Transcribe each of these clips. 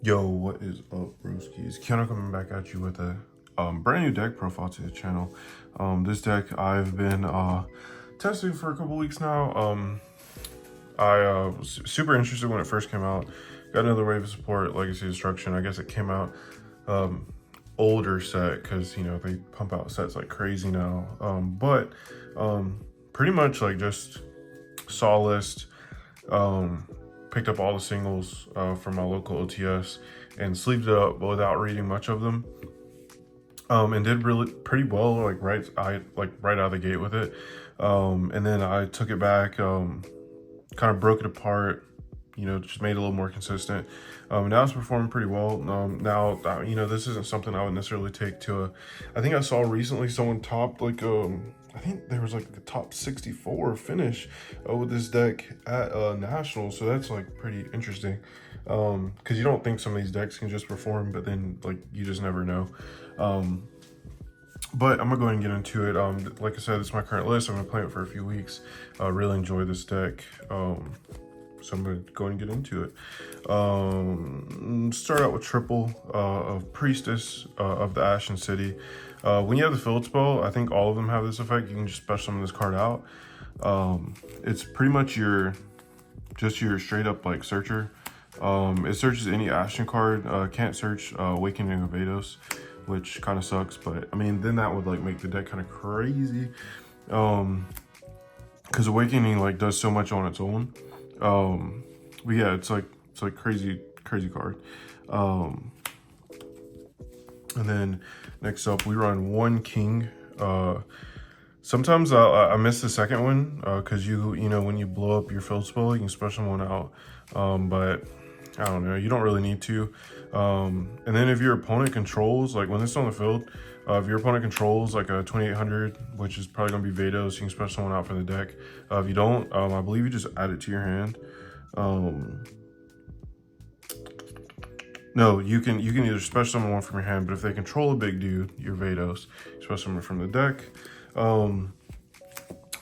Yo, what is up, broskiis? Kiana coming back at you with a brand new deck profile to the channel. This deck I've been testing for a couple weeks now. I was super interested when it first came out. Got another wave of support, Legacy Destruction. I guess it came out older set because, you know, they pump out sets like crazy now. But pretty much like just saw list. Picked up all the singles from my local OTS and sleeved it up without reading much of them, and did really pretty well, like right out of the gate with it. And then I took it back, kind of broke it apart, you know, just made it a little more consistent. Now it's performing pretty well. Now, you know, this isn't something I would necessarily take to a, I think I saw recently someone topped like, I think there was like a top 64 finish with this deck at Nationals. So that's like pretty interesting. Cause you don't think some of these decks can just perform, but then like, you just never know. But I'm gonna go ahead and get into it. Like I said, it's my current list. I'm gonna play it for a few weeks. Really enjoy this deck. So I'm gonna go and get into it. Start out with triple of Priestess of the Ashen City. When you have the field spell, I think all of them have this effect. You can just special summon this card out. It's pretty much your straight up like searcher. It searches any Ashen card. Can't search Awakening of Vados, which kind of sucks. But I mean, then that would like make the deck kind of crazy. Because Awakening like does so much on its own. But yeah, it's like crazy card. And then next up we run one king. Sometimes I miss the second one because you know when you blow up your field spell you can special one out, but I don't know, you don't really need to. And then if your opponent controls, like when it's on the field, if your opponent controls like a 2800, which is probably gonna be Vados, you can special one out for the deck. If you don't, I believe you just add it to your hand. No, you can either special summon one from your hand, but if they control a big dude, your Vados, special summon from the deck.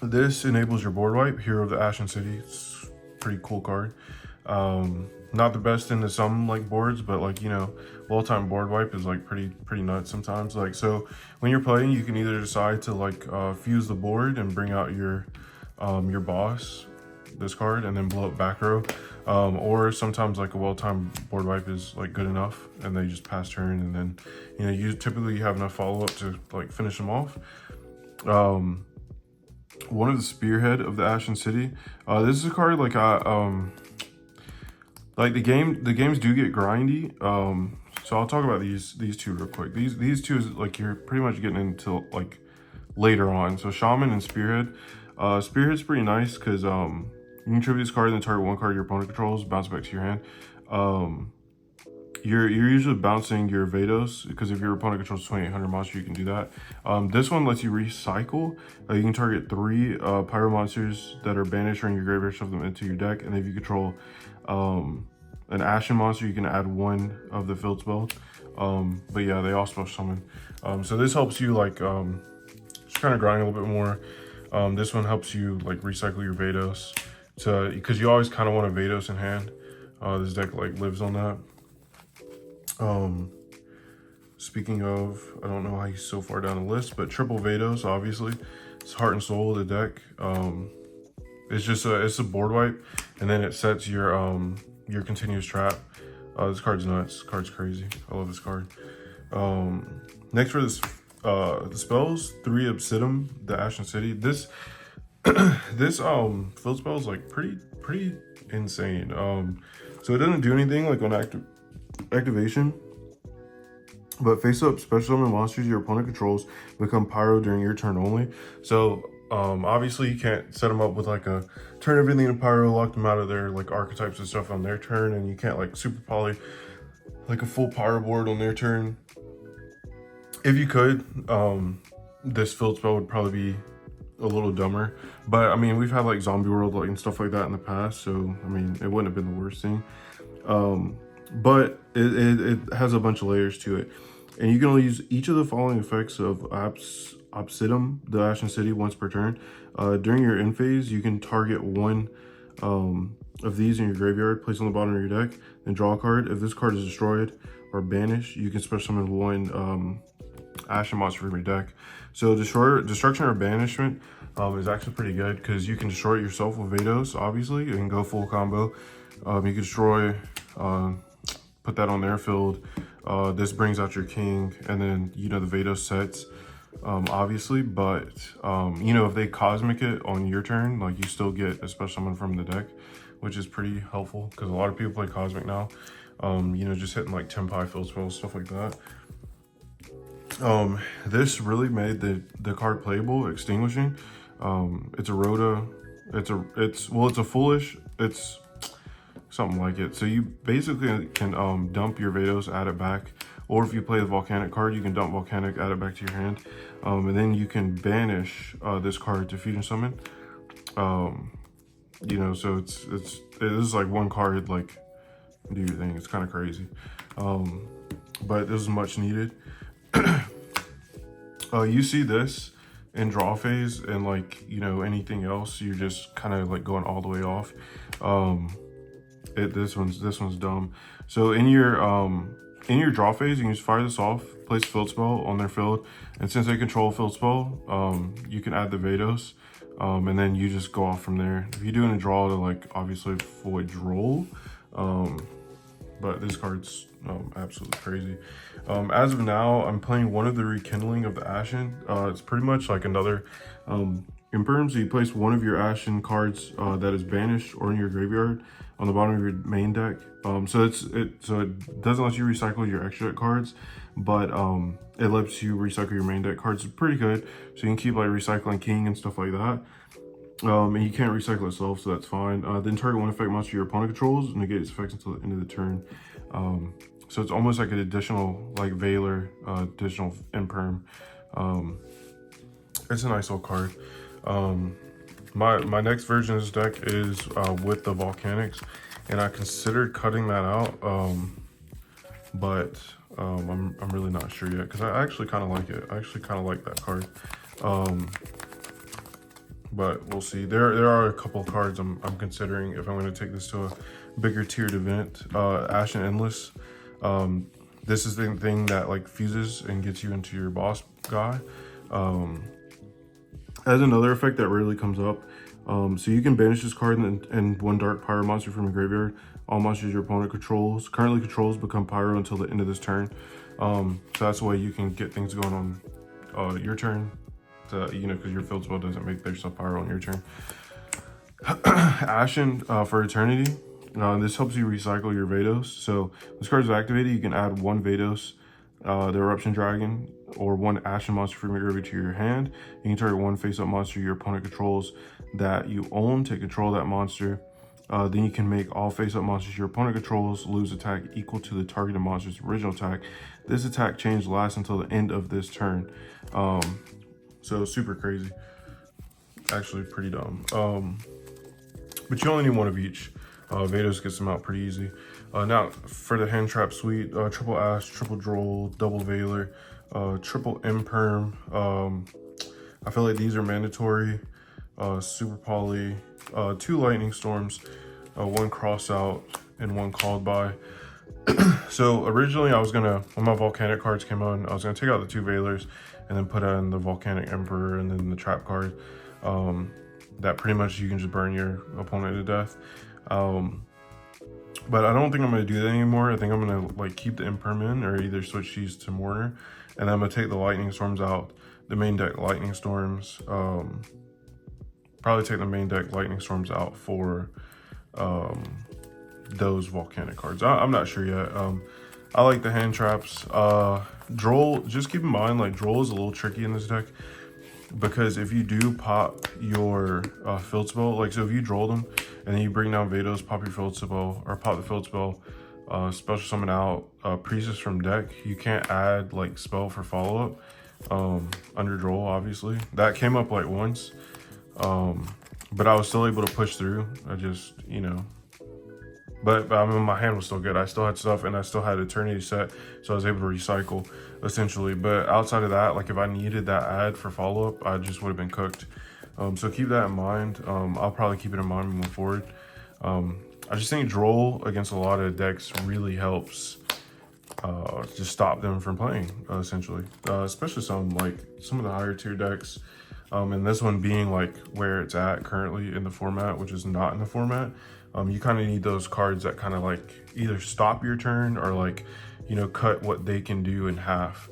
This enables your board wipe, Hero of the Ashen City. It's a pretty cool card. Not the best into some like boards, but like, you know, well-timed board wipe is like pretty nuts sometimes. Like, so when you're playing, you can either decide to like fuse the board and bring out your boss, this card, and then blow up back row. Or sometimes like a well-timed board wipe is like good enough and they just pass turn, and then, you know, you typically have enough follow-up to like finish them off. One of the Spearhead of the Ashen City. This is a card like like the games do get grindy. So I'll talk about these two real quick. These two is like you're pretty much getting into like later on. So Shaman and Spearhead. Spearhead's pretty nice because you can tribute this card and then target one card your opponent controls, bounce back to your hand. You're usually bouncing your Vados because if your opponent controls 2800 monster, you can do that. This one lets you recycle. You can target 3 pyro monsters that are banished or in your graveyard, shove them into your deck. And if you control an Ashen monster, you can add 1 of the field spell. But yeah, they all special summon. So this helps you like just kind of grind a little bit more. This one helps you like recycle your Vados, because you always kind of want a Vados in hand. This deck like lives on that. Speaking of, I don't know how he's so far down the list, but triple Vados, obviously. It's heart and soul of the deck. It's just it's a board wipe, and then it sets your continuous trap. This card's nuts. This card's crazy. I love this card. Next for this, the spells, 3 Obsidian, the Ashen City. This this field spell is like pretty insane. So it doesn't do anything like on activation, but face up special summon monsters your opponent controls become pyro during your turn only. So obviously you can't set them up with like a turn everything to pyro, lock them out of their like archetypes and stuff on their turn, and you can't like super poly like a full pyro board on their turn. If you could, this field spell would probably be a little dumber, but I mean, we've had like Zombie World like and stuff like that in the past, so I mean, it wouldn't have been the worst thing. But it has a bunch of layers to it, and you can only use each of the following effects of Obsidian, the Ashen City, once per turn. During your end phase, you can target 1 of these in your graveyard, place on the bottom of your deck. and draw a card. If this card is destroyed or banished, you can special summon one Ashen monster from your deck. So destruction or banishment is actually pretty good because you can destroy it yourself with Vados, obviously. You can go full combo. You can destroy, put that on their field. This brings out your king, and then, you know, the Vados sets, obviously. But, you know, if they cosmic it on your turn, like, you still get a special summon from the deck, which is pretty helpful because a lot of people play cosmic now. You know, just hitting like Tempai field spells, stuff like that. This really made the card playable. Extinguishing. It's a Rhoda. It's a foolish. It's something like it. So you basically can dump your Vados, add it back, or if you play the Volcanic card, you can dump Volcanic, add it back to your hand, and then you can banish this card to fusion summon. You know, so it is like one card, like, do your thing. It's kind of crazy, but this is much needed. You see this in draw phase, and like, you know, anything else, you're just kind of like going all the way off. This one's dumb. So in your draw phase, you can just fire this off, place a field spell on their field, and since they control a field spell, you can add the Vados, and then you just go off from there. If you're doing a draw to, like, obviously avoid droll, but this card's absolutely crazy. As of now, I'm playing one of the Rekindling of the Ashen. It's pretty much like another Imperm. So you place one of your Ashen cards that is banished or in your graveyard on the bottom of your main deck. So it doesn't let you recycle your extra deck cards, but it lets you recycle your main deck cards. It's pretty good. So you can keep like recycling King and stuff like that. And you can't recycle itself, so that's fine. Then target one effect monster your opponent controls, negate its effects until the end of the turn. So it's almost like an additional, like, Veiler, additional Imperm. It's a nice little card. My next version of this deck is with the Volcanics, and I considered cutting that out, but I'm really not sure yet because I actually kind of like it. I actually kind of like that card. But we'll see. There are a couple cards I'm considering if I'm going to take this to a bigger tiered event. Ashen Endless. This is the thing that, like, fuses and gets you into your boss guy. As another effect that rarely comes up. So you can banish this card and one dark pyro monster from your graveyard. All monsters your opponent currently controls become pyro until the end of this turn. So that's the way you can get things going on your turn. You know, because your field spell doesn't make their stuff pyro on your turn. Ashen for Eternity. This helps you recycle your Vados. So this card is activated. You can add one Vados, the Eruption Dragon, or one Ashen monster from your graveyard to your hand. You can target one face-up monster your opponent controls that you own. Take control of that monster. Then you can make all face-up monsters your opponent controls lose attack equal to the targeted monster's original attack. This attack change lasts until the end of this turn. So super crazy. Actually pretty dumb. But you only need one of each. Vados gets them out pretty easy. Now for the hand trap suite, triple Ash, triple Droll, double Veiler, triple Imperm. I feel like these are mandatory. Super Poly, 2 Lightning Storms, 1 Cross Out, and 1 Called By. So originally I was gonna, when my Volcanic cards came on, I was gonna take out the 2 Veilers and then put in the Volcanic Emperor and then the Trap card. That pretty much you can just burn your opponent to death. But I don't think I'm gonna do that anymore. I think I'm gonna, like, keep the Imperm in or either switch these to Mourner. And then I'm gonna take the Lightning Storms out, the main deck Lightning Storms. Probably take the main deck Lightning Storms out for those Volcanic cards. I'm not sure yet. I like the hand traps. Droll, just keep in mind, like, Droll is a little tricky in this deck because if you do pop your field spell, like, so if you droll them and then you bring down Vados, pop your field spell, or pop the field spell, special summon out Priestess from deck, you can't add, like, spell for follow-up under Droll, obviously. That came up, like, once, but I was still able to push through. I just, you know, but I mean, my hand was still good. I still had stuff and I still had Eternity set, so I was able to recycle essentially. But outside of that, like, if I needed that ad for follow-up, I just would have been cooked. So keep that in mind. I'll probably keep it in mind moving forward. I just think Droll against a lot of decks really helps just stop them from playing, essentially. Especially some of the higher tier decks. And this one being like where it's at currently in the format, which is not in the format. You kind of need those cards that kind of like either stop your turn or like, you know, cut what they can do in half.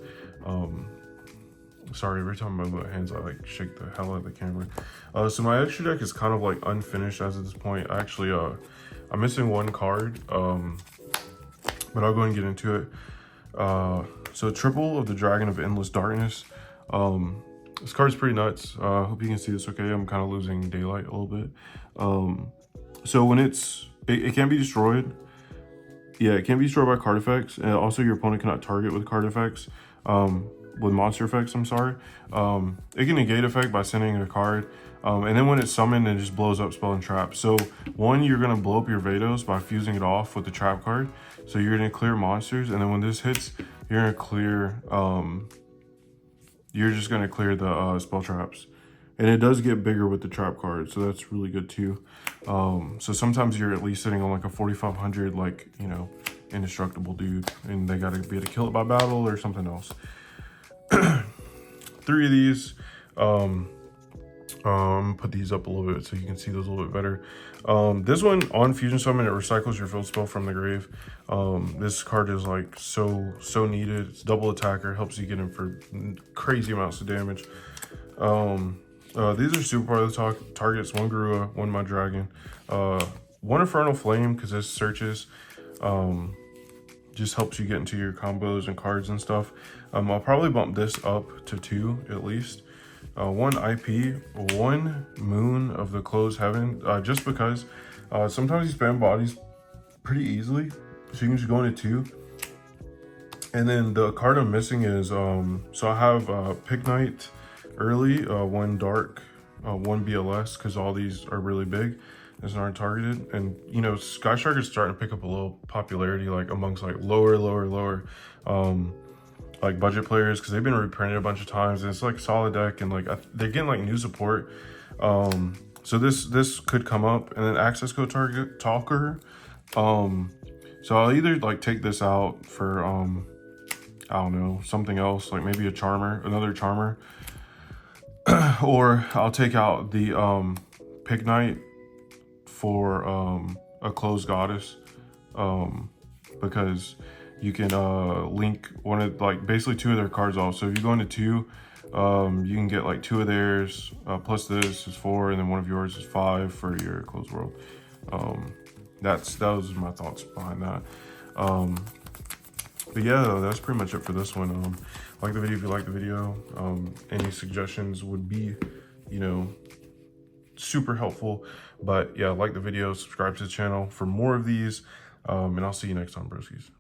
Sorry, every time I move my hands, I like shake the hell out of the camera. So my extra deck is kind of like unfinished as of this point. Actually, I'm missing one card, but I'll go and get into it. So triple of the Dragon of Endless Darkness. This card's pretty nuts. Hope you can see this okay. I'm kind of losing daylight a little bit. So when it can be destroyed. Yeah, it can be destroyed by card effects. And also your opponent cannot target with card effects. With monster effects, I'm sorry. It can negate effect by sending a card. And then when it's summoned, it just blows up spell and trap. So one, you're gonna blow up your Vados by fusing it off with the trap card. So you're gonna clear monsters, and then when this hits, you're gonna clear, you're just gonna clear the spell traps. And it does get bigger with the trap card, so that's really good too. So sometimes you're at least sitting on like a 4,500, like, you know, indestructible dude, and they gotta be able to kill it by battle or something else. 3 of these. Put these up a little bit so you can see those a little bit better. This one on Fusion Summon, it recycles your field spell from the grave. This card is like so needed. It's double attacker, helps you get in for crazy amounts of damage. These are super part of the targets. 1 Garua, 1 Mud Dragon, 1 Infernal Flame, because this searches. Just helps you get into your combos and cards and stuff. I'll probably bump this up to 2 at least. 1 IP, 1 Moon of the Closed Heaven, just because sometimes you spam bodies pretty easily, so you can just go into 2. And then the card I'm missing is, so I have Pick Knight early, 1 Dark, 1 BLS, because all these are really big. It's not targeted, and you know, Sky Shark is starting to pick up a little popularity like amongst like lower like budget players, because they've been reprinted a bunch of times, and it's like a solid deck, and like they're getting like new support. So this could come up. And then access code target talker. So I'll either like take this out for I don't know, something else, like maybe a charmer, another charmer, or I'll take out the Pick Knight for a closed goddess, because you can link one of like basically 2 of their cards off. So if you go into 2, you can get like 2 of theirs, plus this is 4, and then 1 of yours is 5 for your closed world. Those are my thoughts behind that. But yeah, that's pretty much it for this one. Like the video if you like the video. Any suggestions would be, you know, super helpful. But yeah, like the video, subscribe to the channel for more of these, and I'll see you next time, broskies.